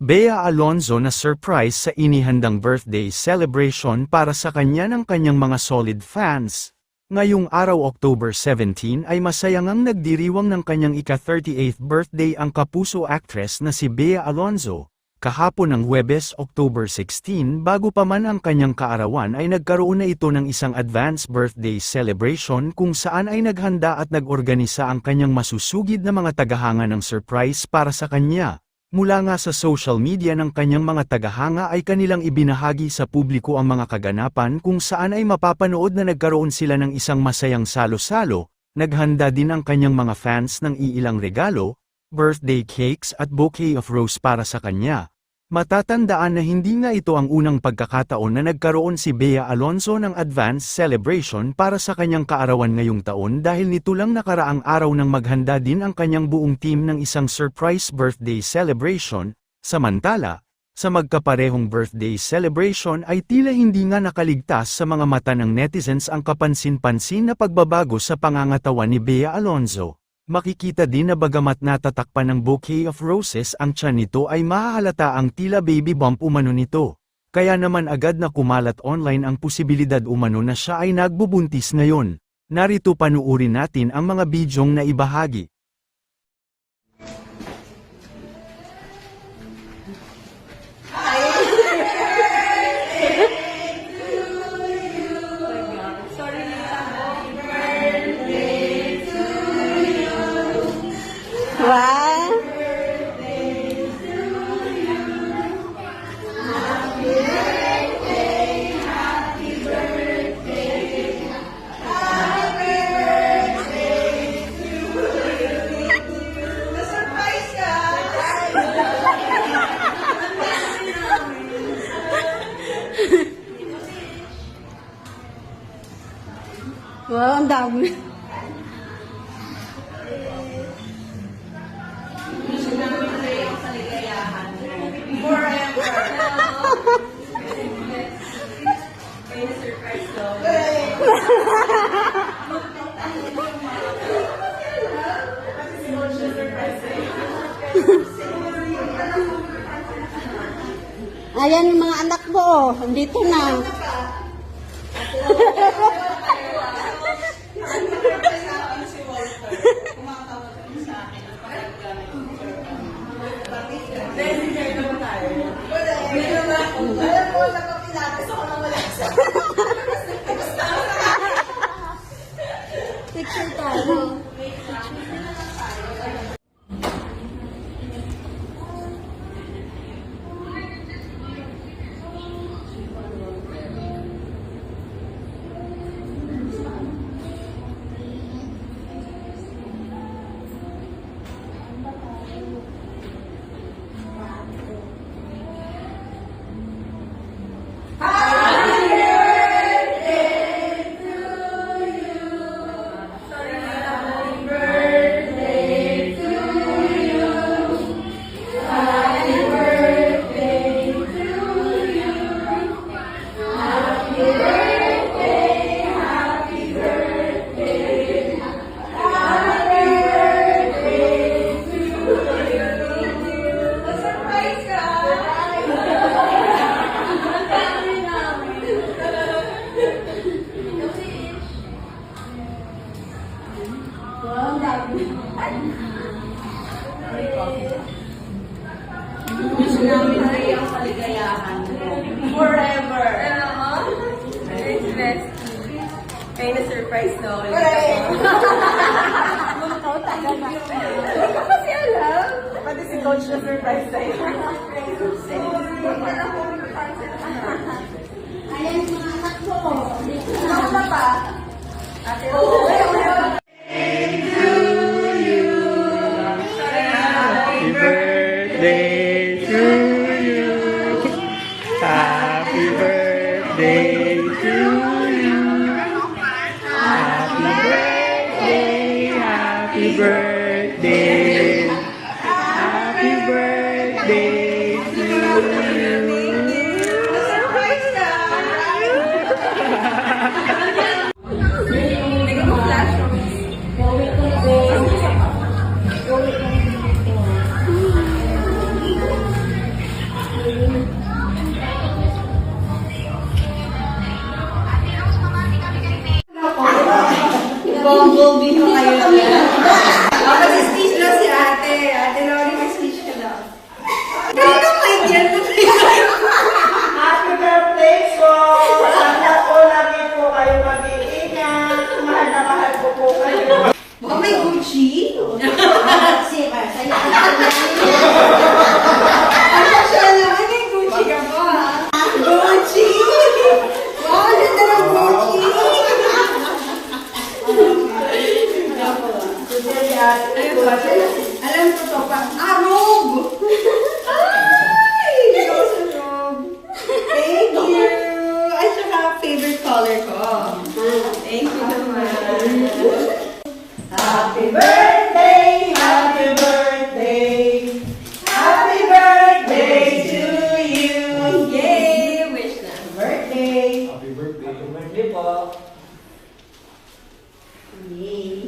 Bea Alonzo na surprise sa inihandang birthday celebration para sa kanya ng kanyang mga solid fans. Ngayong araw October 17 ay masayangang nagdiriwang ng kanyang ika-38th birthday ang kapuso actress na si Bea Alonzo. Kahapon ng Huwebes October 16 bago pa man ang kanyang kaarawan ay nagkaroon na ito ng isang advance birthday celebration kung saan ay naghanda at nag-organisa ang kanyang masusugid na mga tagahanga ng surprise para sa kanya. Mula nga sa social media ng kanyang mga tagahanga ay kanilang ibinahagi sa publiko ang mga kaganapan kung saan ay mapapanood na nagkaroon sila ng isang masayang salo-salo, naghanda din ang kanyang mga fans ng iilang regalo, birthday cakes at bouquet of rose para sa kanya. Matatandaan na hindi nga ito ang unang pagkakataon na nagkaroon si Bea Alonzo ng advance celebration para sa kanyang kaarawan ngayong taon dahil nito lang nakaraang araw nang maghanda din ang kanyang buong team ng isang surprise birthday celebration. Samantala, sa magkaparehong birthday celebration ay tila hindi nga nakaligtas sa mga mata ng netizens ang kapansin-pansin na pagbabago sa pangangatawan ni Bea Alonzo. Makikita din na bagamat natatakpan ng bouquet of roses ang tiyan nito ay mahahalata ang tila baby bump umano nito. Kaya naman agad na kumalat online ang posibilidad umano na siya ay nagbubuntis ngayon. Narito panuurin natin ang mga bidyong na ibahagi. Wow! Wow, ang dami. Ayan yung mga anak mo, oh. Dito na. Picture tayo. Gusto namin ay ang kaligayahan forever. Kayo na surprise no? Ikaw tagal na. Kasi alam. Pati si Coach na surprise sa'yo. Ayan yung mga anak mo. Ano na pa? Ate Happy birthday to you. Happy birthday to you. Nag-bumblebee pa kayo na. Mag-speech lang si ate. Ate Lori, may speech ka daw. Kanina mic yan. Happy birthday po! Sana po lagi po kayo mag-iingat. Mahal na mahal ko po kayo. Baka may Gucci? Kasi para sa'yo. Ano siya naman? May Gucci ka pa. Gucci! Wow, ganda ng Gucci! Ayun ba? Alam ko to pa. Robe! Ay! Ikaw sa robe. Thank you! Ay, saka favorite color ko. Thank you naman. Happy birthday! Happy birthday! Happy birthday to you! Yay! Wish na. Birthday! Happy birthday po! Yay.